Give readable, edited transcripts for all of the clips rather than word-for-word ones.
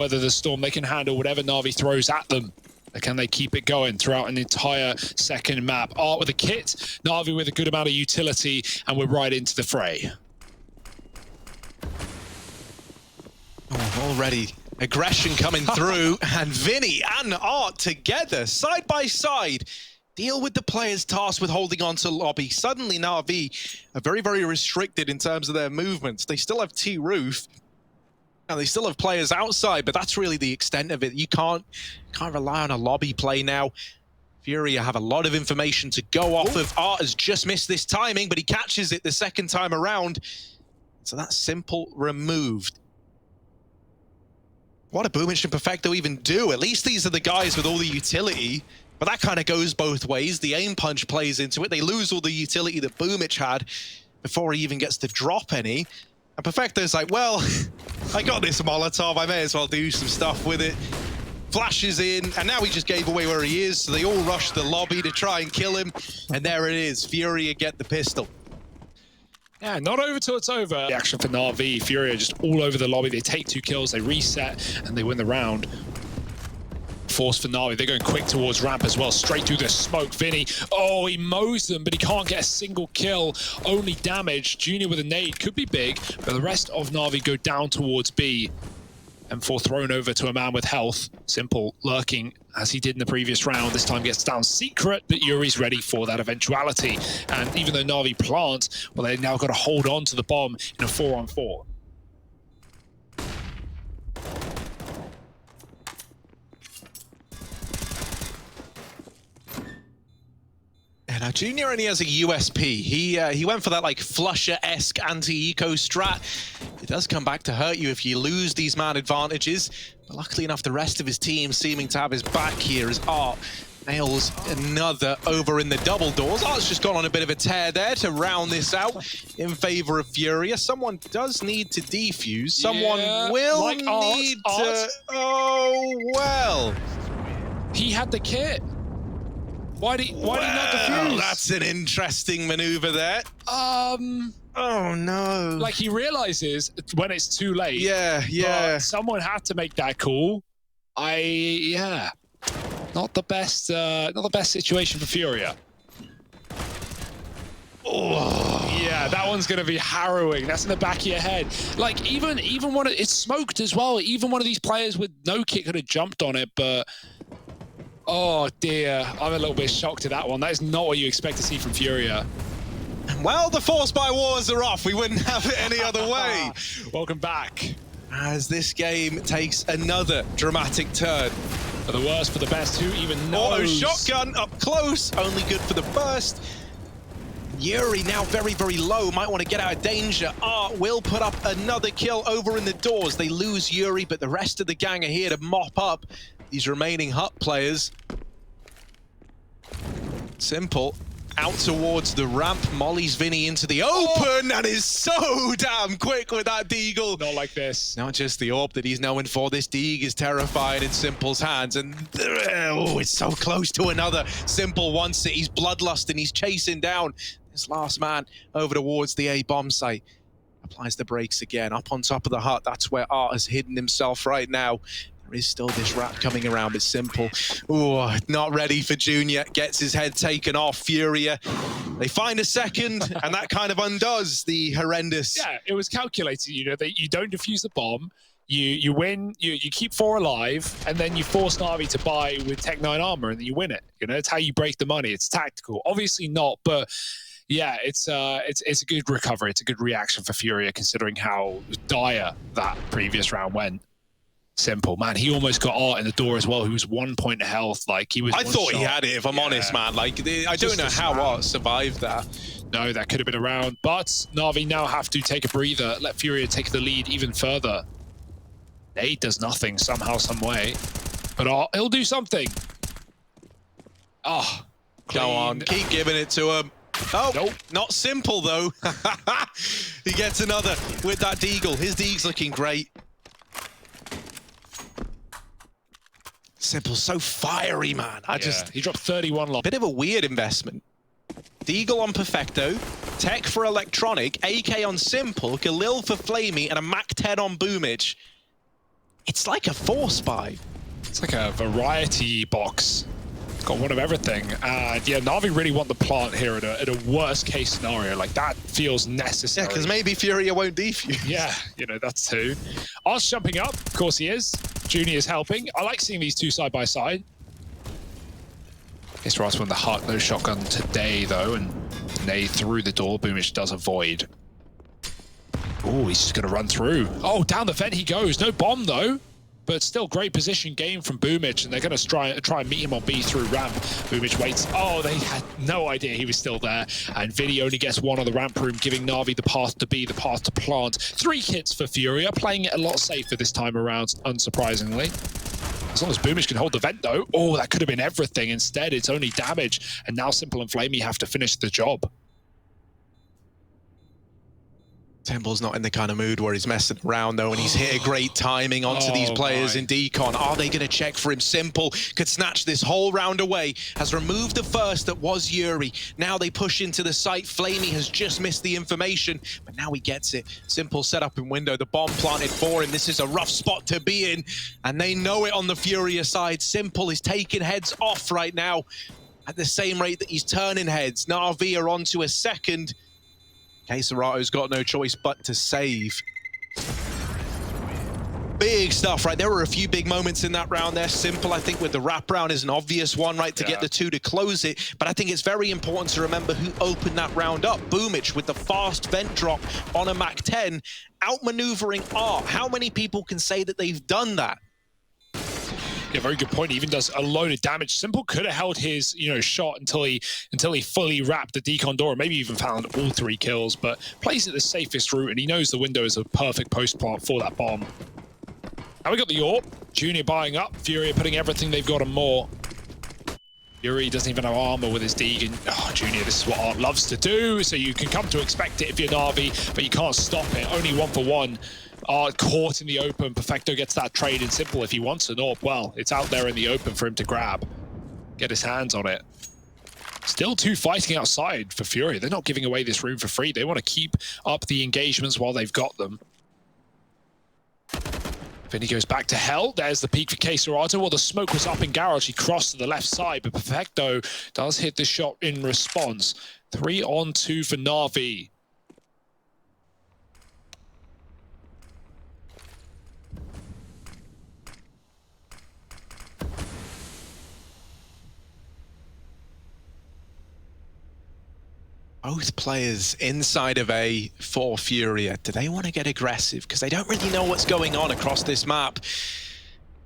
whether the Storm, they can handle whatever NaVi throws at them. Or can they keep it going throughout an entire second map? Art with a kit, NaVi with a good amount of utility, and we're right into the fray. Oh, already aggression coming through, and Vinny and Art together, side by side, deal with the players tasked with holding on to lobby. Suddenly NaVi are very, very restricted in terms of their movements. They still have T-Roof, and they still have players outside, but that's really the extent of it. You can't rely on a lobby play now. Furia have a lot of information to go off of. Art has just missed this timing, but he catches it the second time around. So that's simple removed. What a Boomich and Perfecto even do? At least these are the guys with all the utility, but that kind of goes both ways. The aim punch plays into it. They lose all the utility that Boomich had before he even gets to drop any. And Perfecto's like, well, I got this Molotov, I may as well do some stuff with it. Flashes in, and now he just gave away where he is, so they all rush the lobby to try and kill him. And there it is, Furia get the pistol. Yeah, not over till it's over. The action for NaVi, Furia just all over the lobby. They take 2 kills, they reset, and they win the round. Force for NaVi, they're going quick towards ramp as well, straight through the smoke. Vinny, oh, he mows them, but he can't get a single kill, only damage. Junior with a nade could be big, but the rest of NaVi go down towards B. M4 thrown over to a man with health. Simple lurking as he did in the previous round. This time gets down secret, but Yuri's ready for that eventuality. And even though NaVi plant, well, they've now got to hold on to the bomb in a 4-on-4. Now Junior only has a USP. He went for that like flusha-esque anti-eco strat. It does come back to hurt you if you lose these man advantages. But luckily enough, the rest of his team seeming to have his back here as Art nails another over in the double doors. Art's just gone on a bit of a tear there to round this out in favor of Furia. Someone does need to defuse. Someone will like need Art. to... Oh, well. He had the kit. Why did he not defuse? That's an interesting maneuver there. Oh no. Like he realizes when it's too late. Yeah. But someone had to make that call. Not the best situation for Furia. Oh. Yeah, that one's gonna be harrowing. That's in the back of your head. Like even one of it's smoked as well. Even one of these players with no kit could have jumped on it, but oh dear, I'm a little bit shocked at that one. That is not what you expect to see from Furia. Well, the Force by Wars are off. We wouldn't have it any other way. Welcome back. As this game takes another dramatic turn. For the worst, for the best, who even knows? Auto shotgun up close, only good for the burst. Yuri now very, very low, might want to get out of danger. Art will put up another kill over in the doors. They lose Yuri, but the rest of the gang are here to mop up these remaining Hut players. Simple. Out towards the ramp. Molly's Vinny into the open and is so damn quick with that deagle. Not like this. Not just the AWP that he's known for. This deag is terrifying in Simple's hands. And oh, it's so close to another. Simple wants it. He's bloodlust and he's chasing down this last man over towards the A bomb site. Applies the brakes again. Up on top of the hut. That's where Art has hidden himself right now. There is still this wrap coming around, but Simple. Oh, not ready for Junior. Gets his head taken off. Furia. They find a second, and that kind of undoes the horrendous. Yeah, it was calculated. You know, that you don't defuse the bomb. You win. You keep 4 alive, and then you force NaVi to buy with Tech 9 armor, and then you win it. You know, it's how you break the money. It's tactical. Obviously not, but yeah, it's a good recovery. It's a good reaction for Furia, considering how dire that previous round went. Simple, man. He almost got Art in the door as well, who was 1 point of health. Like he was. I thought he had it, if I'm honest, man. Like I don't know how Art survived that. No, that could have been a round. But NaVi now have to take a breather, let Furia take the lead even further. Nade does nothing somehow, some way, but Art, he'll do something. Oh, go on, keep giving it to him. Oh, nope. Not Simple though. He gets another with that deagle. His deag's looking great. Simple's so fiery, man. He dropped 31 lock. Bit of a weird investment. Deagle on Perfecto, Tech for Electronic, AK on Simple, Galil for Flamey, and a Mac 10 on Boomich. It's like a force buy. It's like a variety box. It's got one of everything. And yeah, NaVi really want the plant here at a worst case scenario. Like, that feels necessary. Yeah, because maybe Furia won't defuse. Yeah, you know, that's too. Art's jumping up. Of course he is. Junior's helping. I like seeing these two side by side. Guess Ross won the heart-load shotgun today, though, and Nay through the door. Boomich does avoid. Oh, he's just going to run through. Oh, down the vent he goes. No bomb, though. But still great position game from Boomich, and they're going to try and meet him on B through ramp. Boomich waits. Oh, they had no idea he was still there. And Vinny only gets one on the ramp room, giving NaVi the path to B, the path to plant. 3 hits for Furia, playing it a lot safer this time around, unsurprisingly. As long as Boomich can hold the vent, though. Oh, that could have been everything. Instead, it's only damage. And now Simple and Flamey have to finish the job. Temple's not in the kind of mood where he's messing around, though, and he's hit a great timing onto these players in decon. Are they going to check for him? Simple could snatch this whole round away. Has removed the first that was Yuri. Now they push into the site. Flamey has just missed the information, but now he gets it. Simple set up in window. The bomb planted for him. This is a rough spot to be in, and they know it on the Furia side. Simple is taking heads off right now at the same rate that he's turning heads. NaVi are onto a second. CeRq's got no choice but to save. Big stuff, right? There were a few big moments in that round there. Simple, I think, with the wraparound is an obvious one, right, to get the 2 to close it. But I think it's very important to remember who opened that round up. Boomich with the fast vent drop on a Mach 10, outmaneuvering Art. How many people can say that they've done that? Yeah, very good point. He even does a load of damage. Simple could have held his, shot until he fully wrapped the decon door, maybe even found all 3 kills, but plays it the safest route, and he knows the window is a perfect post plant for that bomb. Now we got the AWP. Junior buying up. Furia putting everything they've got and more. Yuri doesn't even have armor with his Deegan. Oh, Junior, this is what Art loves to do, so you can come to expect it if you're NaVi, but you can't stop it. Only 1 for 1. Art caught in the open. Perfecto gets that trade in Simple. If he wants an AWP, well, it's out there in the open for him to grab. Get his hands on it. Still 2 fighting outside for Furia. They're not giving away this room for free. They want to keep up the engagements while they've got them. Vinny goes back to hell. There's the peak for CeRq. Well, the smoke was up in garage. He crossed to the left side, but Perfecto does hit the shot in response. 3 on 2 for NaVi. Both players inside of A for Furia. Do they want to get aggressive? Because they don't really know what's going on across this map.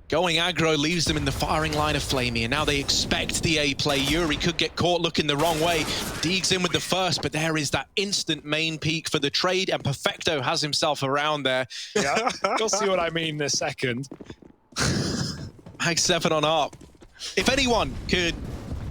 Going aggro leaves them in the firing line of Flamey, and now they expect the A play. Yuri could get caught looking the wrong way. Deegs in with the first, but there is that instant main peak for the trade, and Perfecto has himself around there. Yeah, you'll see what I mean in a second. Mag 7 on ARP. If anyone could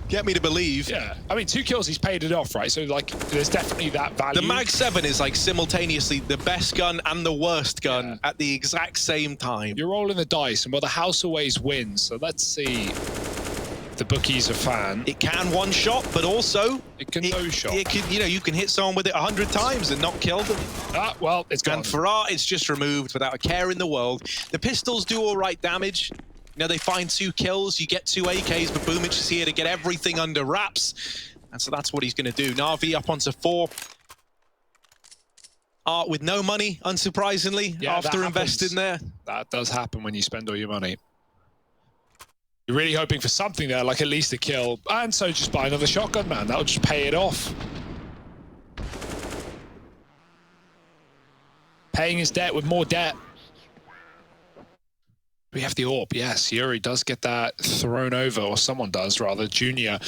get me to believe. Yeah, I mean, 2 kills, he's paid it off, right? So, like, there's definitely that value. The Mag 7 is, like, simultaneously the best gun and the worst gun at the exact same time. You're rolling the dice, and well, the house always wins. So let's see if the bookie's a fan. It can one-shot, but also it can no-shot. It can, you can hit someone with it 100 times and not kill them. Ah, well, it's gone. And for Art, it's just removed without a care in the world. The pistols do all right damage. They find 2 kills, you get 2 AKs, but Boomich is here to get everything under wraps. And so that's what he's going to do. NaVi up onto 4. Art with no money, unsurprisingly, after investing there. That does happen when you spend all your money. You're really hoping for something there, like at least a kill. And so just buy another shotgun, man. That'll just pay it off. Paying his debt with more debt. We have the AWP, yes. Yuri does get that thrown over, or someone does, rather. Junior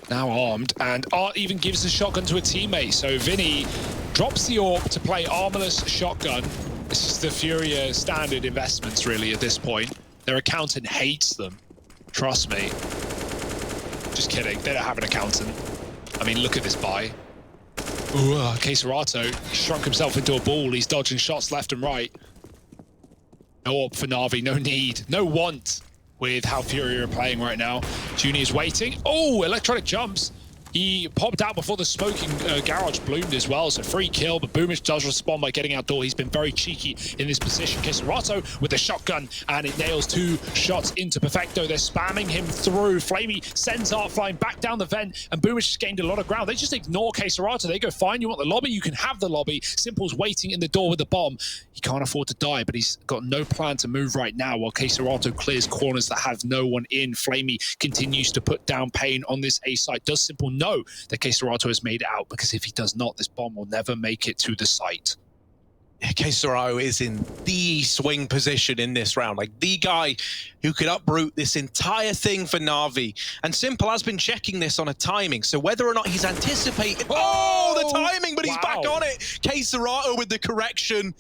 now armed, and Art even gives the shotgun to a teammate. So Vinny drops the AWP to play armorless shotgun. This is the Furia standard investments, really, at this point. Their accountant hates them. Trust me. Just kidding, they don't have an accountant. I mean, look at this buy. Ooh, CeRq shrunk himself into a ball. He's dodging shots left and right. No AWP for NaVi, no need, no want with how Furia are playing right now. Junior's waiting. Oh, electronic jumps. He popped out before the smoking garage bloomed as well, so free kill, but Boomich does respond by getting outdoor. He's been very cheeky in this position. CeRq with the shotgun, and it nails 2 shots into Perfecto. They're spamming him through. Flamey sends Art flying back down the vent, and Boomich has gained a lot of ground. They just ignore CeRq. They go, fine, you want the lobby? You can have the lobby. Simple's waiting in the door with the bomb. He can't afford to die, but he's got no plan to move right now while CeRq clears corners that have no one in. Flamey continues to put down pain on this A site. Does Simple know that CeRq has made it out? Because if he does not, this bomb will never make it to the site. Yeah, CeRq is in the swing position in this round, like the guy who could uproot this entire thing for NaVi. And Simple has been checking this on a timing, so whether or not he's anticipated... Oh, the timing, but he's back on it! CeRq with the correction,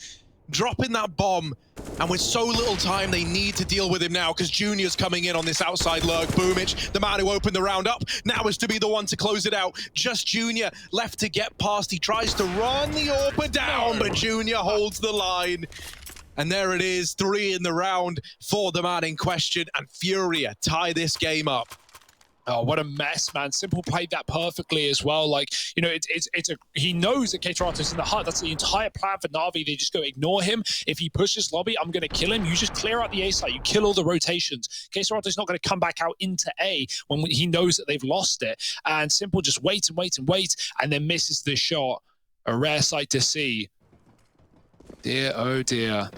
dropping that bomb. And with so little time, they need to deal with him now because Junior's coming in on this outside lurk. Boomich, the man who opened the round up, now is to be the one to close it out. Just Junior left to get past. He tries to run the AWP down, but Junior holds the line. And there it is, 3 in the round for the man in question. And Furia tie this game up. Oh, what a mess, man. Simple played that perfectly as well. Like, you know, he knows that CeRq is in the hut. That's the entire plan for NaVi. They just go, ignore him. If he pushes lobby, I'm going to kill him. You just clear out the A site. You kill all the rotations. CeRq is not going to come back out into A when he knows that they've lost it. And Simple just waits and waits and waits, and then misses the shot. A rare sight to see. Dear, oh dear.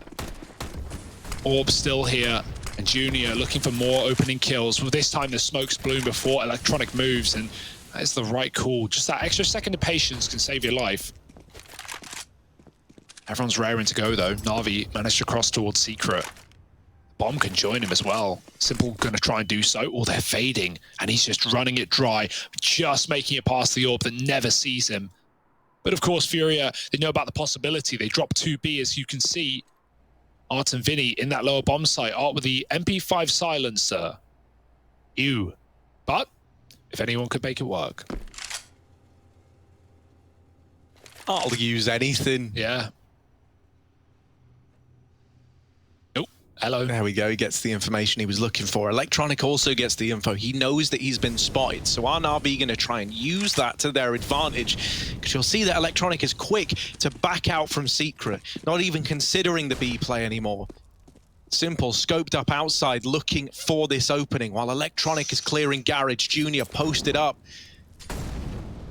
Orb still here. And Junior looking for more opening kills. Well, this time the smoke's blown before Electronic moves, and that is the right call. Just that extra second of patience can save your life. Everyone's raring to go, though. NaVi managed to cross towards Secret. Bomb can join him as well. Simple going to try and do so. Or they're fading, and he's just running it dry, just making it past the orb that never sees him. But of course, Furia, they know about the possibility. They drop 2B, as you can see. Art and Vinny in that lower bomb site. Art with the MP5 silencer. Ew. But if anyone could make it work. I'll use anything. Yeah. Nope. Hello. There we go. He gets the information he was looking for. Electronic also gets the info. He knows that he's been spotted. So are NaVi going to try and use that to their advantage? Because you'll see that Electronic is quick to back out from Secret, not even considering the B play anymore. Simple scoped up outside, looking for this opening, while Electronic is clearing garage. Junior posted up.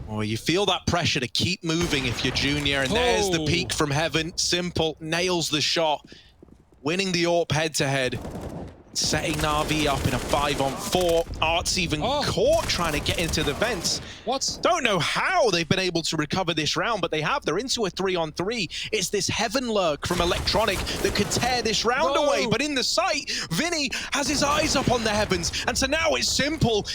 Oh, you feel that pressure to keep moving if you're Junior. And there's the peek from heaven. Simple nails the shot, winning the AWP head-to-head, setting NaVi up in a 5-on-4. Art's even caught trying to get into the vents. What? Don't know how they've been able to recover this round, but they have. They're into a 3-on-3. It's this heaven lurk from Electronic that could tear this round away. But in the site, Vinny has his eyes up on the heavens. And so now it's Simple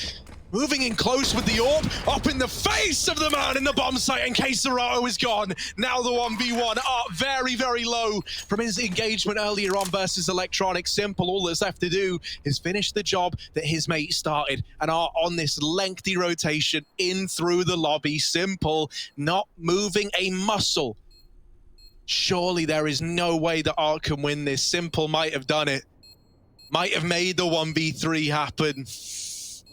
moving in close with the AWP, up in the face of the man in the bomb site, and CeRq is gone. Now the 1v1, Art very, very low from his engagement earlier on versus Electronic. Simple, all that's left to do is finish the job that his mate started, and Art on this lengthy rotation in through the lobby. Simple, not moving a muscle. Surely there is no way that Art can win this. Simple might have done it. Might have made the 1v3 happen.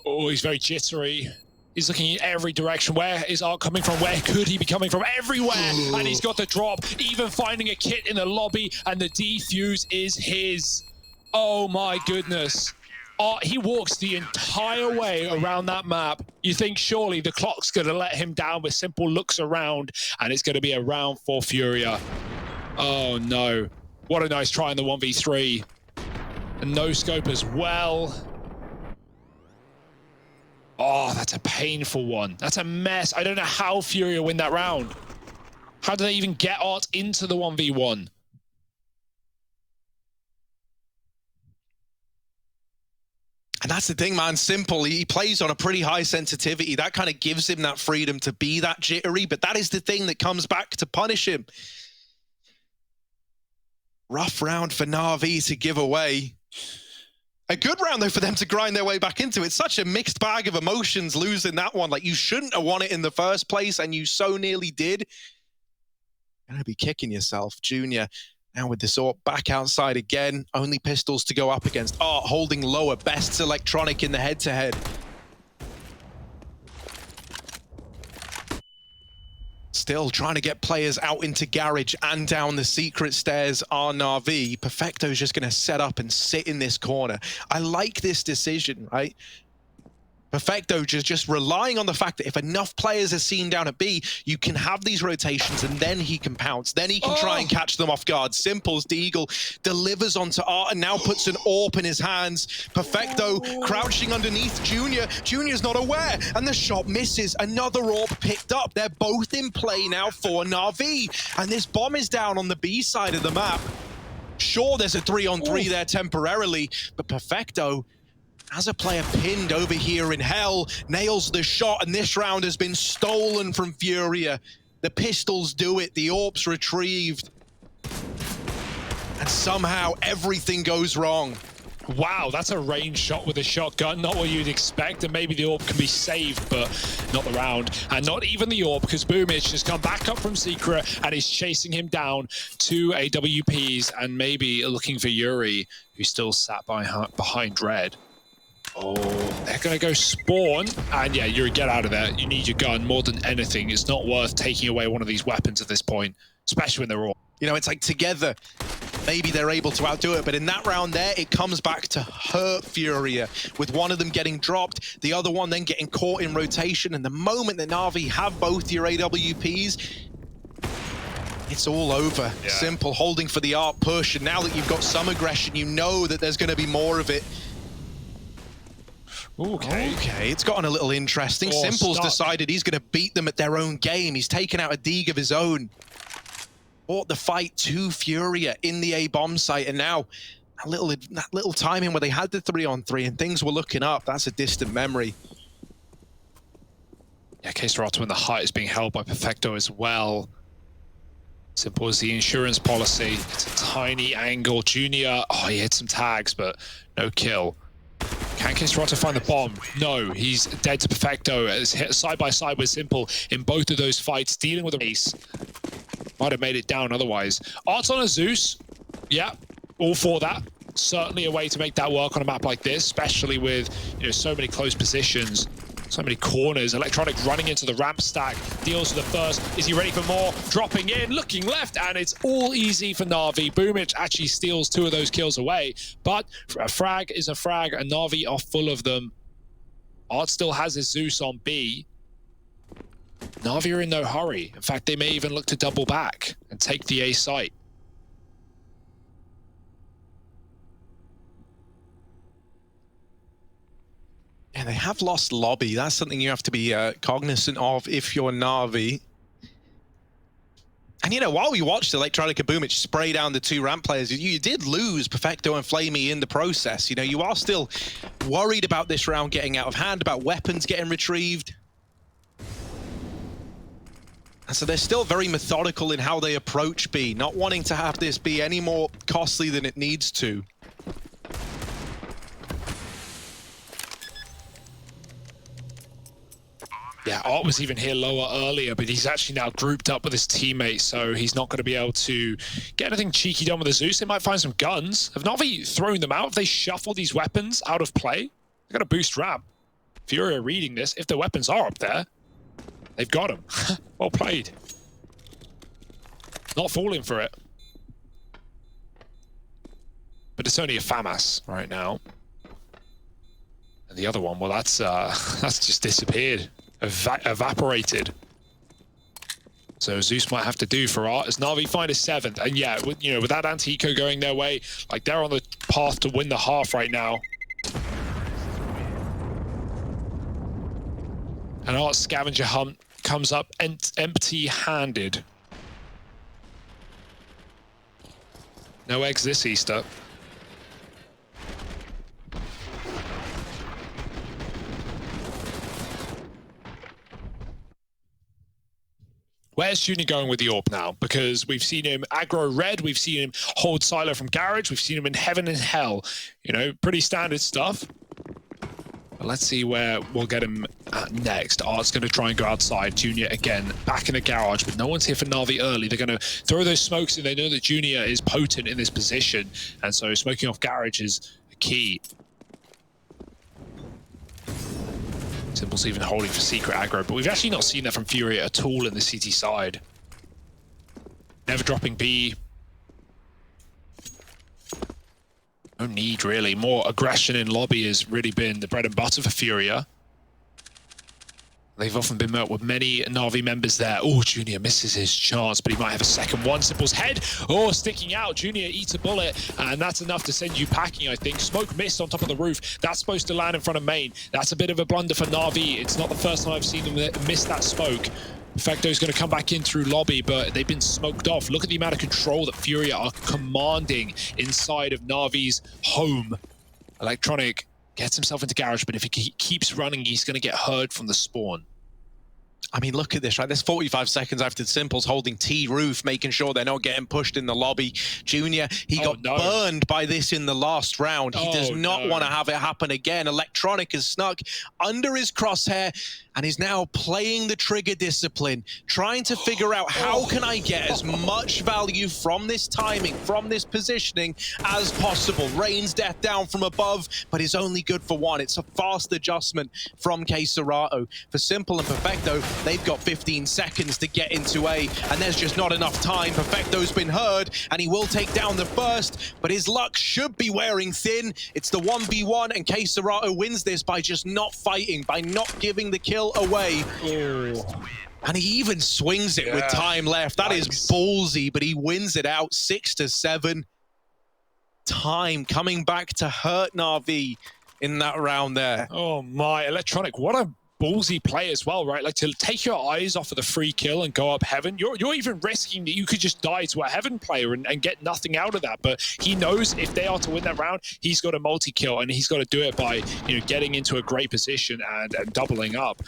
Oh, he's very jittery. He's looking in every direction. Where is Art coming from? Where could he be coming from? Everywhere! And he's got the drop, even finding a kit in the lobby, and the defuse is his. Oh my goodness. Art, he walks the entire way around that map. You think surely the clock's going to let him down, but Simple looks around, and it's going to be a round for Furia. Oh no. What a nice try in the 1v3. And no scope as well. Oh, that's a painful one. That's a mess. I don't know how Furia win that round. How do they even get Art into the 1v1? And that's the thing, man. Simple, he plays on a pretty high sensitivity. That kind of gives him that freedom to be that jittery, but that is the thing that comes back to punish him. Rough round for NaVi to give away. A good round, though, for them to grind their way back into. It's such a mixed bag of emotions losing that one. Like, you shouldn't have won it in the first place, and you so nearly did. You're going to be kicking yourself. Junior, now with this AWP back outside again. Only pistols to go up against. Art holding lower. Best Electronic in the head-to-head. still trying to get players out into garage and down the secret stairs are NaVi. Perfecto's just going to set up and sit in this corner. I like this decision, right? Perfecto just relying on the fact that if enough players are seen down at B, you can have these rotations and then he can pounce. Then he can try and catch them off guard. Simple's Deagle delivers onto Art and now puts an AWP in his hands. Perfecto crouching underneath Junior. Junior's not aware and the shot misses. Another AWP picked up. They're both in play now for NaVi. And this bomb is down on the B side of the map. Sure, there's a 3-on-3 there temporarily, but Perfecto, as a player pinned over here in hell, nails the shot, and this round has been stolen from Furia. The pistols do it, the AWP's retrieved. And somehow everything goes wrong. Wow, that's a range shot with a shotgun. Not what you'd expect, and maybe the AWP can be saved, but not the round. And not even the AWP, because boomage has come back up from CeRq and is chasing him down to AWPs, and maybe looking for Yuri, who still sat behind red. Oh, they're going to go spawn. And yeah, Yuri, get out of there. You need your gun more than anything. It's not worth taking away one of these weapons at this point, especially when they're all... You know, it's like together, maybe they're able to outdo it. But in that round there, it comes back to hurt Furia, with one of them getting dropped, the other one then getting caught in rotation. And the moment that NaVi have both your AWPs, it's all over. Yeah. Simple holding for the ARC push. And now that you've got some aggression, you know that there's going to be more of it. Okay, it's gotten a little interesting. Simple's decided he's going to beat them at their own game. He's taken out a Deeg of his own. Brought the fight to Furia in the A-bomb site, and now that little timing where they had the 3-on-3 and things were looking up, that's a distant memory. Yeah, K-Serato in the height is being held by Perfecto as well. Simple as the insurance policy. It's a tiny angle. Junior, he hit some tags, but no kill. Can K-Serato find the bomb? No, he's dead to Perfecto. It's hit side by side with Simple in both of those fights, dealing with a race. Might have made it down otherwise. Art's on a Zeus. Yeah, all for that. Certainly a way to make that work on a map like this, especially with, you know, so many close positions, so many corners. Electronic running into the ramp stack, deals with the first. Is he ready for more? Dropping in, looking left, and it's all easy for NaVi. boomage actually steals 2 of those kills away, but a frag is a frag, and NaVi are full of them. Art still has his Zeus on B. NaVi are in no hurry. In fact, they may even look to double back and take the A site. And they have lost lobby. That's something you have to be cognizant of if you're NaVi. And, you know, while we watched Electronica boomage spray down the 2 ramp players, you did lose Perfecto and Flamey in the process. You know, you are still worried about this round getting out of hand, about weapons getting retrieved. And so they're still very methodical in how they approach B, not wanting to have this be any more costly than it needs to. Yeah, Art was even here lower earlier, but he's actually now grouped up with his teammates, so he's not going to be able to get anything cheeky done with the Zeus. They might find some guns. Have NaVi thrown them out? Have they shuffled these weapons out of play? They're going to boost ramp. Furia reading this. If the weapons are up there, they've got them. Well played. Not falling for it. But it's only a FAMAS right now. And the other one, well, that's just disappeared. Evaporated. So Zeus might have to do for Art as NaVi find a 7th. And yeah, with that anti-eco going their way, like they're on the path to win the half right now. And Art's scavenger hunt comes up empty-handed. No eggs this Easter. Where's Junior going with the AWP now? Because we've seen him aggro red, we've seen him hold silo from garage, we've seen him in heaven and hell. You know, pretty standard stuff. But let's see where we'll get him at next. Art's going to try and go outside. Junior, again, back in the garage, but no one's here for NaVi early. They're going to throw those smokes in. They know that Junior is potent in this position, and so smoking off garage is key. Simple's even holding for secret aggro, but we've actually not seen that from Furia at all in the CT side. Never dropping B. No need, really. More aggression in lobby has really been the bread and butter for Furia. They've often been met with many NaVi members there. Oh, Junior misses his chance, but he might have a second one. Simple's head, oh, sticking out. Junior eats a bullet, and that's enough to send you packing, I think. Smoke missed on top of the roof. That's supposed to land in front of main. That's a bit of a blunder for NaVi. It's not the first time I've seen them miss that smoke. Perfecto's going to come back in through lobby, but they've been smoked off. Look at the amount of control that Furia are commanding inside of NaVi's home. Electronic gets himself into garage, but if he keeps running, he's going to get heard from the spawn. I mean, look at this, right? There's 45 seconds after Simple's holding T roof, making sure they're not getting pushed in the lobby. Junior, he got burned by this in the last round. He does not want to have it happen again. Electronic has snuck under his crosshair and is now playing the trigger discipline, trying to figure out how can I get as much value from this timing, from this positioning as possible. Rains death down from above, but is only good for one. It's a fast adjustment from CeRq. For Simple and Perfecto, they've got 15 seconds to get into A, and there's just not enough time. Perfecto's been heard, and he will take down the first, but his luck should be wearing thin. It's the 1v1, and CeRq wins this by just not fighting, by not giving the kill away. And he even swings it with time left. That is ballsy, but he wins it out 6-7. Time coming back to hurt NaVi in that round there. Oh my, Electronic, what a ballsy play as well, right? Like, to take your eyes off of the free kill and go up heaven, you're even risking that you could just die to a heaven player and get nothing out of that. But he knows if they are to win that round, he's got a multi-kill, and he's got to do it by, you know, getting into a great position and doubling up.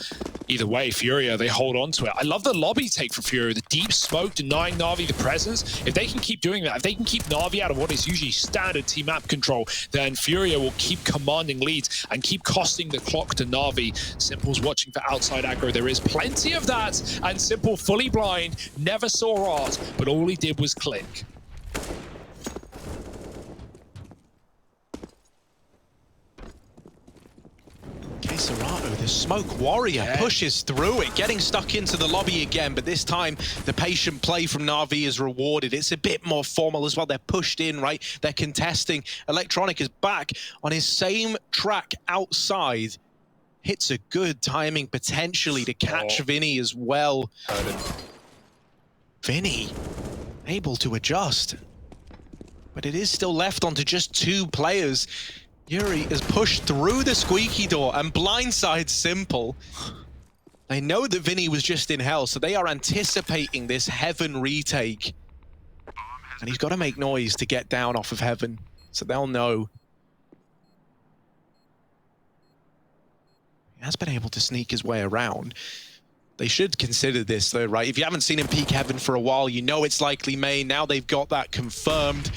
Either way, Furia, they hold on to it. I love the lobby take for Furia, the deep smoke denying NaVi the presence. If they can keep doing that, if they can keep NaVi out of what is usually standard team map control, then Furia will keep commanding leads and keep costing the clock to NaVi. Simple's watching for outside aggro. There is plenty of that, and Simple fully blind, never saw art, but all he did was click. CeRq, the smoke warrior, pushes through it, getting stuck into the lobby again, but this time the patient play from NaVi is rewarded. It's a bit more formal as well. They're pushed in, right? They're contesting. Electronic is back on his same track outside. Hits a good timing potentially to catch Vinny as well. Vinny able to adjust, but it is still left onto just 2 players. Yuri has pushed through the squeaky door and blindsides Simple. They know that Vinny was just in hell, so they are anticipating this heaven retake. And he's got to make noise to get down off of heaven, so they'll know. He has been able to sneak his way around. They should consider this though, right? If you haven't seen him peek heaven for a while, you know it's likely main. Now they've got that confirmed.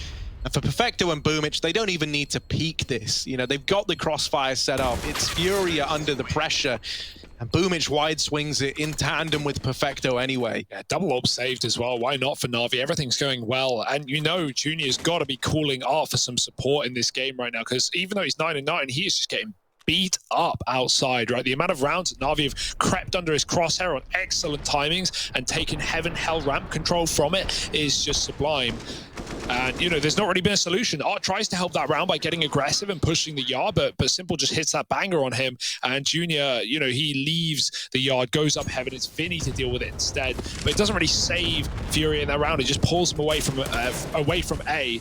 And for Perfecto and Boomich, they don't even need to peek this. You know, they've got the crossfire set up. It's Furia under the pressure. And Boomich wide swings it in tandem with Perfecto anyway. Yeah, double orb saved as well. Why not for NaVi? Everything's going well. And you know Junior's got to be calling out for some support in this game right now, because even though he's 9-9, he is just getting beat up outside, right? The amount of rounds that NaVi have crept under his crosshair on excellent timings and taken heaven hell ramp control from it is just sublime. And, you know, there's not really been a solution. Art tries to help that round by getting aggressive and pushing the yard, but Simple just hits that banger on him. And Junior, you know, he leaves the yard, goes up heaven. It's Vinny to deal with it instead. But it doesn't really save Furia in that round. It just pulls him away from A,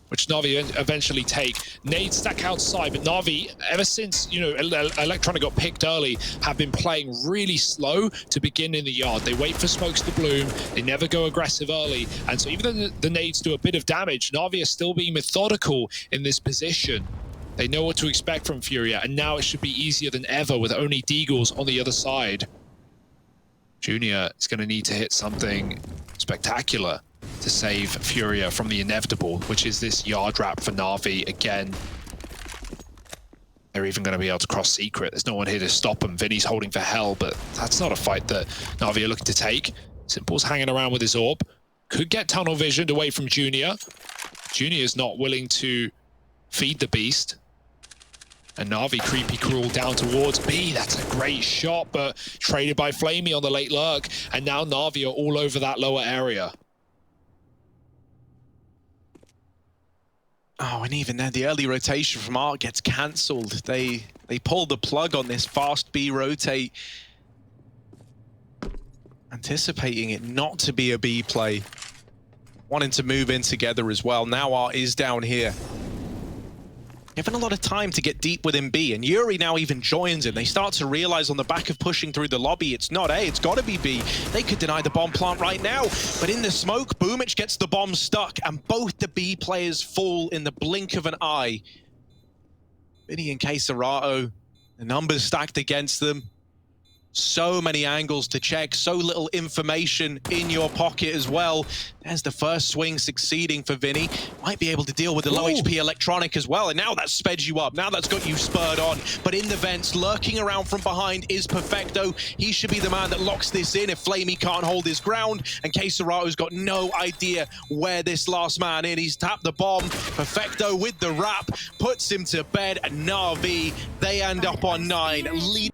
which NaVi eventually take. Nades stack outside, but NaVi, ever since, you know, Electronic got picked early, have been playing really slow to begin in the yard. They wait for smokes to bloom, they never go aggressive early, and so even though the nades do a bit of damage, NaVi are still being methodical in this position. They know what to expect from Furia, and now it should be easier than ever with only Deagles on the other side. Junior is going to need to hit something spectacular to save Furia from the inevitable, which is this yard wrap for NaVi again. They're even going to be able to cross secret. There's no one here to stop them. Vinny's holding for hell, but that's not a fight that NaVi are looking to take. Simple's hanging around with his orb. Could get tunnel visioned away from Junior. Junior's not willing to feed the beast. And NaVi creepy crawl down towards B. That's a great shot, but traded by flamie on the late lurk. And now NaVi are all over that lower area. Oh, and even then, the early rotation from Art gets cancelled. They pulled the plug on this fast B rotate, anticipating it not to be a B play, wanting to move in together as well. Now Art is down here, given a lot of time to get deep within B, and Yuri now even joins in. They start to realize on the back of pushing through the lobby, it's not A, it's got to be B. They could deny the bomb plant right now, but in the smoke, boomich gets the bomb stuck, and both the B players fall in the blink of an eye. Vinny and CeRq, the numbers stacked against them. So many angles to check, so little information in your pocket as well. There's the first swing succeeding for Vinny. Might be able to deal with the low HP electronic as well, and now that's sped you up. Now that's got you spurred on. But in the vents, lurking around from behind is Perfecto. He should be the man that locks this in if flamie can't hold his ground, and CeRq's got no idea where this last man is. He's tapped the bomb. Perfecto with the wrap, puts him to bed, and NaVi, they end up on 9, lead.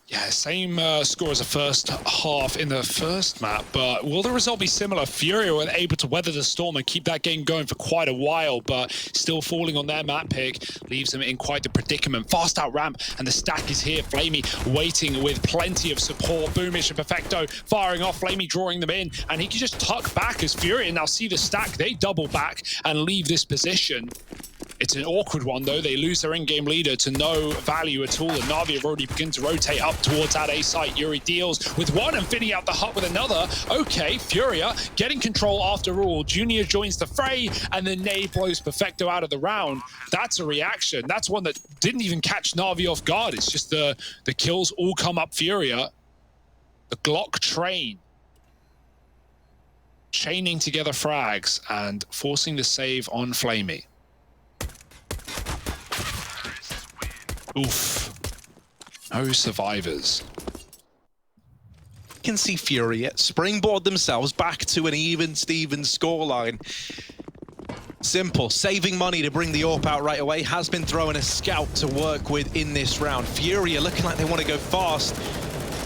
Yeah, same score as the first half in the first map, but will the result be similar? Furia were able to weather the storm and keep that game going for quite a while, but still falling on their map pick leaves them in quite the predicament. Fast out ramp, and the stack is here. flamie waiting with plenty of support. boomich and Perfecto firing off. flamie drawing them in, and he can just tuck back as Furia now see the stack. They double back and leave this position. It's an awkward one, though. They lose their in-game leader to no value at all, and NaVi have already begun to rotate up towards that A site. Yuri deals with one, and Vinny out the hut with another. Okay, Furia getting control after all. Junior joins the fray, and then nade blows Perfecto out of the round. That's a reaction. That's one that didn't even catch NaVi off guard. It's just the kills all come up Furia. The Glock train. Chaining together frags and forcing the save on flamie. Oof. No survivors. You can see Furia springboard themselves back to an even Steven scoreline. Simple. Saving money to bring the AWP out right away. Has been throwing a scout to work with in this round. Furia looking like they want to go fast.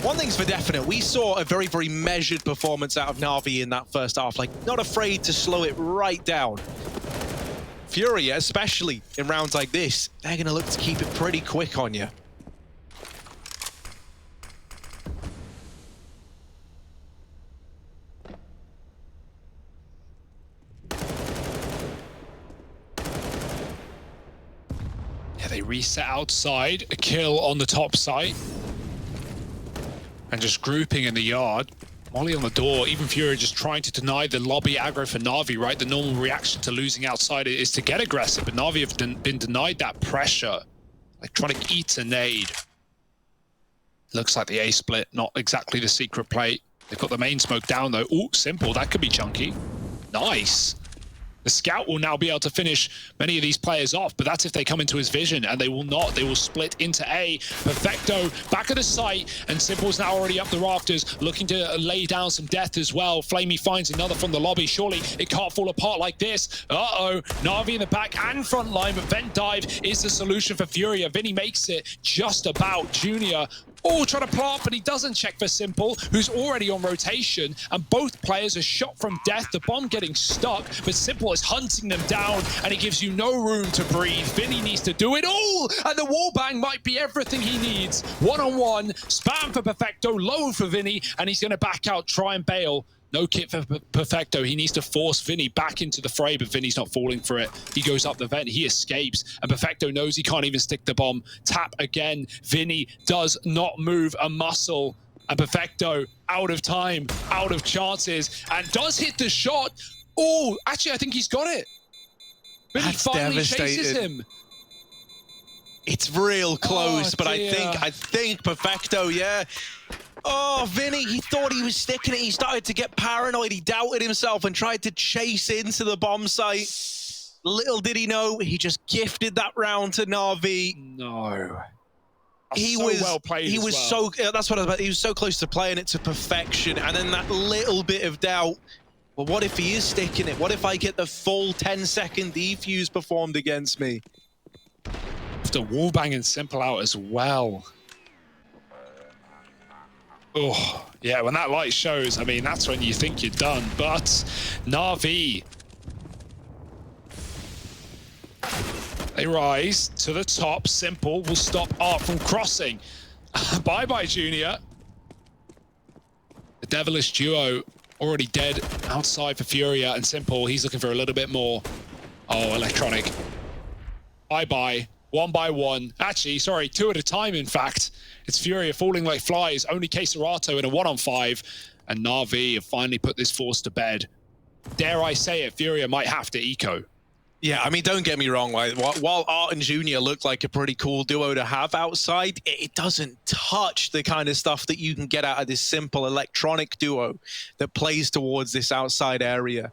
One thing's for definite, we saw a very, very measured performance out of NaVi in that first half. Like, not afraid to slow it right down. Furia, especially in rounds like this, they're going to look to keep it pretty quick on you. Yeah, they reset outside, a kill on the top site. And just grouping in the yard. Molly on the door, even Furia just trying to deny the lobby aggro for NaVi, right? The normal reaction to losing outside is to get aggressive, but NaVi have been denied that pressure. Like trying to eat a nade. Looks like the A split, not exactly the secret play. They've got the main smoke down though. Ooh, simple, that could be chunky. Nice. The scout will now be able to finish many of these players off, but that's if they come into his vision, and they will not. They will split into A. Perfecto back of the site, and Simple's now already up the rafters, looking to lay down some death as well. flamie finds another from the lobby. Surely it can't fall apart like this. Uh-oh, NaVi in the back and front line, but vent dive is the solution for Furia. Vinny makes it just about. Junior trying to plant, but he doesn't check for Simple, who's already on rotation, and both players are shot from death. The bomb getting stuck, but Simple is hunting them down, and it gives you no room to breathe. Vinny needs to do it all, and the wallbang might be everything he needs. One-on-one, spam for Perfecto, low for Vinny, and he's going to back out, try and bail. No kit for Perfecto. He needs to force Vinny back into the fray, but Vinny's not falling for it. He goes up the vent. He escapes, and Perfecto knows he can't even stick the bomb. Tap again. Vinny does not move a muscle, and Perfecto out of time, out of chances, and does hit the shot. Oh, actually, I think he's got it. Vinny finally chases him. It's real close, but I think Perfecto, yeah. Oh, Vinny, he thought he was sticking it. He started to get paranoid. He doubted himself and tried to chase into the bomb site. Little did he know, he just gifted that round to NaVi. No. He so was well played. He was so, that's what I was about. He was so close to playing it to perfection. And then that little bit of doubt. Well, what if he is sticking it? What if I get the full 10-second defuse performed against me? after wallbanging Simple out as well. Oh, yeah, when that light shows, I mean, that's when you think you're done. But NaVi, they rise to the top. Simple will stop Art from crossing. Bye-bye, Junior. The devilish duo already dead outside for Furia and Simple. He's looking for a little bit more. Oh, electronic. Bye-bye. One by one. Actually, sorry, two at a time, in fact. It's Furia falling like flies. Only CeRq in a 1-on-5. And NaVi have finally put this force to bed. Dare I say it, Furia might have to eco. Yeah, I mean, don't get me wrong. Like, while Art and Junior look like a pretty cool duo to have outside, it doesn't touch the kind of stuff that you can get out of this simple electronic duo that plays towards this outside area.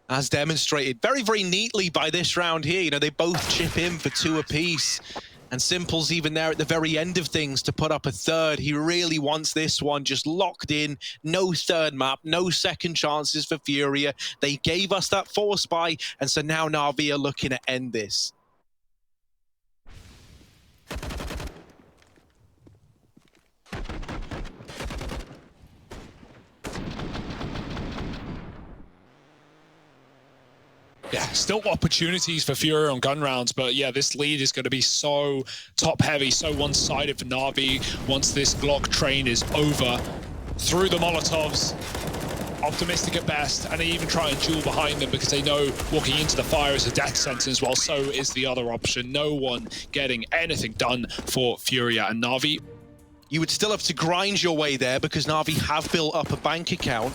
As demonstrated very, very neatly by this round here. You know, they both chip in for 2 apiece. And Simple's even there at the very end of things to put up a third. He really wants this one just locked in. No third map, no second chances for Furia. They gave us that force buy, and so now NaVi are looking to end this. Yeah, still opportunities for Furia on gun rounds, but yeah, this lead is going to be so top-heavy, so one-sided for NaVi once this Glock train is over. Through the Molotovs, optimistic at best, and they even try and duel behind them because they know walking into the fire is a death sentence, while so is the other option. No one getting anything done for Furia and NaVi. You would still have to grind your way there because NaVi have built up a bank account.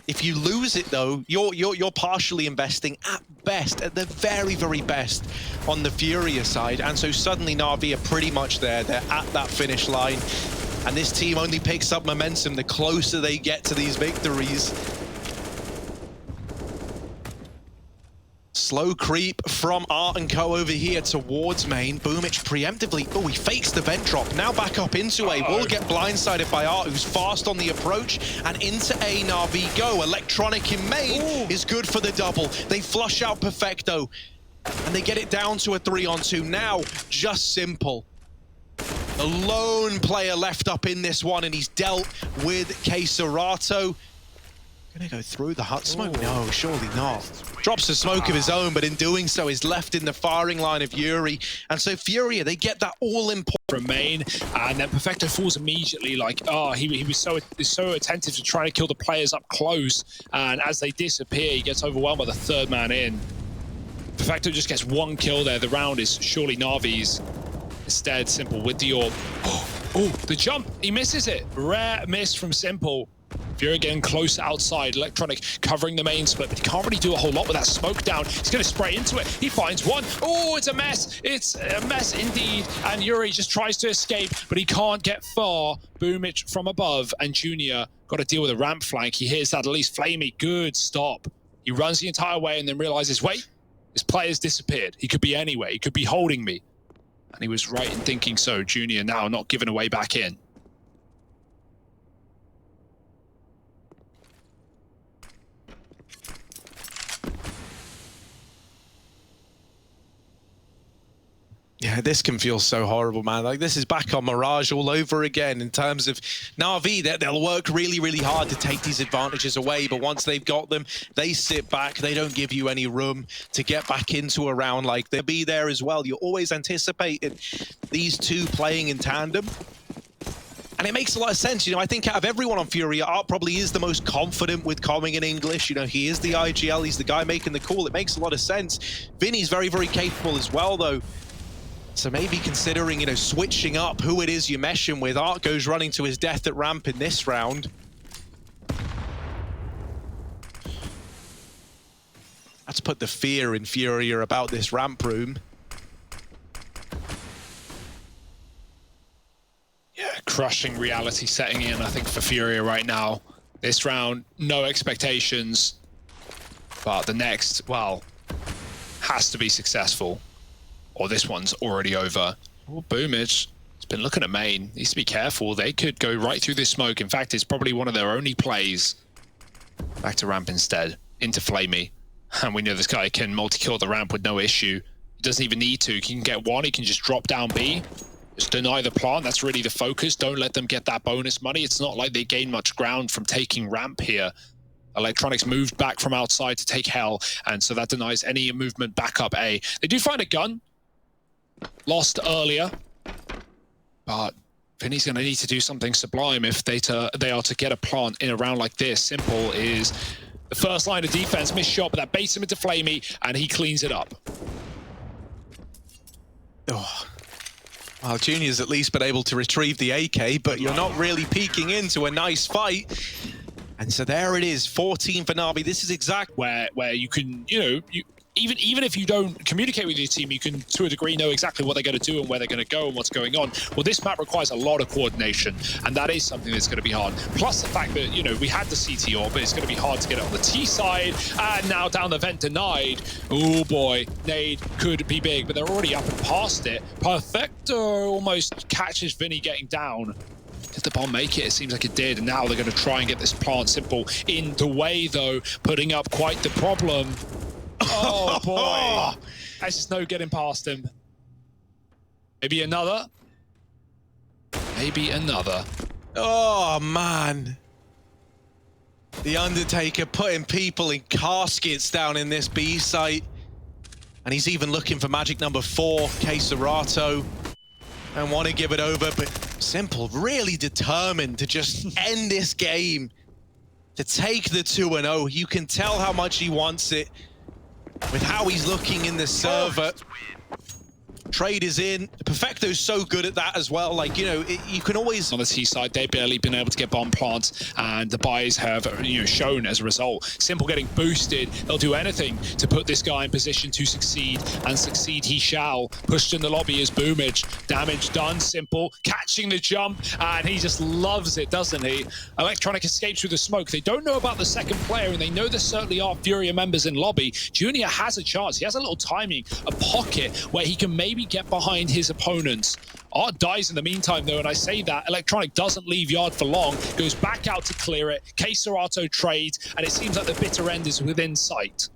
If you lose it though, you're partially investing at best, at the very, very best on the Furia side. And so suddenly NaVi are pretty much there. They're at that finish line. And this team only picks up momentum the closer they get to these victories. Slow creep from Art and Co over here towards main. Boomich preemptively, oh, he fakes the vent drop. Now back up into A. Will get blindsided by Art, who's fast on the approach. And into A, NaVi go. Electronic in main is good for the double. They flush out Perfecto. And they get it down to a 3-on-2. Now, just Simple. The lone player left up in this one, and he's dealt with CeRq. Gonna go through the hut smoke? No, surely not. Drops a smoke of his own, but in doing so is left in the firing line of Yuri. And so Furia, they get that all-important from main, and then Perfecto falls immediately. Like, oh, he was so attentive to trying to kill the players up close, and as they disappear, he gets overwhelmed by the third man in. Perfecto just gets 1 kill there. The round is surely NaVi's. Instead, Simple with the orb. Oh, the jump, he misses it. Rare miss from Simple. Furia getting close outside, electronic covering the main split, but he can't really do a whole lot with that smoke down. He's going to spray into it. He finds one. Oh, it's a mess. It's a mess indeed. And Yuri just tries to escape, but he can't get far. Boomich from above, and Junior got to deal with a ramp flank. He hears that at least. Flamey, good stop. He runs the entire way and then realizes, wait, this player's disappeared. He could be anywhere. He could be holding me. And he was right in thinking so. Junior now not giving away back in. Yeah, this can feel so horrible, man. Like, this is back on Mirage all over again in terms of NaVi. They'll work really, really hard to take these advantages away, but once they've got them, they sit back. They don't give you any room to get back into a round like they'll be there as well. You're always anticipating these two playing in tandem. And it makes a lot of sense. You know, I think out of everyone on Furia, Art probably is the most confident with coming in English. You know, he is the IGL. He's the guy making the call. It makes a lot of sense. Vinny's very, very capable as well, though. So maybe considering, you know, switching up who it is you're meshing with. Art goes running to his death at ramp in this round. Let's put the fear in Furia about this ramp room. Yeah, crushing reality setting in, I think, for Furia right now. This round, no expectations. But the next, well, has to be successful. Or this one's already over. Oh, Boomich has been looking at main. Needs to be careful. They could go right through this smoke. In fact, it's probably one of their only plays. Back to ramp instead. Into Flamey. And we know this guy can multi-kill the ramp with no issue. He doesn't even need to. He can get one, he can just drop down B. Just deny the plant, that's really the focus. Don't let them get that bonus money. It's not like they gain much ground from taking ramp here. Electronics moved back from outside to take hell, and so that denies any movement back up A. They do find a gun. Lost earlier. But Vinny's going to need to do something sublime if they are to get a plant in a round like this. Simple is the first line of defense, missed shot, but that baits him into Flamey, and he cleans it up. Oh. Well, Junior's at least been able to retrieve the AK, but you're not really peeking into a nice fight. And so there it is, 14 for NaVi. This is exact where you can, even if you don't communicate with your team, you can, to a degree, know exactly what they're going to do and where they're going to go and what's going on. Well, this map requires a lot of coordination, and that is something that's going to be hard. Plus the fact that, we had the CT orb, but it's going to be hard to get it on the T side, and now down the vent denied. Oh boy, nade could be big, but they're already up and past it. Perfecto almost catches Vinny getting down. Did the bomb make it? It seems like it did, and now they're going to try and get this plant Simple in the way, though, putting up quite the problem. Oh boy, there's just no getting past him. Maybe another. Maybe another. Oh man. The Undertaker putting people in caskets down in this B site. And he's even looking for magic number 4, CeRq. And want to give it over, but Simple really determined to just end this game. To take the 2-0. You can tell how much he wants it. With how he's looking in the server. Trade is in. Perfecto's so good at that as well. Like, you can always... On the T side, they've barely been able to get bomb plants, and the buys have, shown as a result. Simple getting boosted. They'll do anything to put this guy in position to succeed, and succeed he shall. Pushed in the lobby is Boomage. Damage done, Simple. Catching the jump, and he just loves it, doesn't he? Electronic escapes through the smoke. They don't know about the second player, and they know there certainly are Furia members in lobby. Junior has a chance. He has a little timing, a pocket, where he can maybe get behind his opponents. Art dies in the meantime, though, and I say that Electronic doesn't leave yard for long, goes back out to clear it. CeRq trades, and it seems like the bitter end is within sight.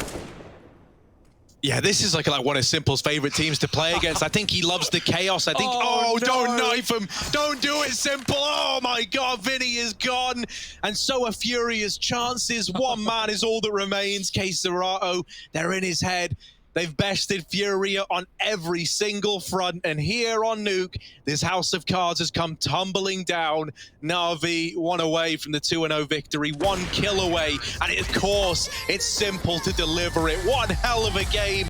Yeah, this is like one of Simple's favorite teams to play against. I think he loves the chaos. I think, no. Don't knife him. Don't do it, Simple. Oh my God, Vinny is gone. And so are Furia's chances. One man is all that remains. CeRq, they're in his head. They've bested Furia on every single front, and here on NUKE, this house of cards has come tumbling down. NaVi, 1 away from the 2-0 victory, 1 kill away, and of course, it's Simple to deliver it. One hell of a game.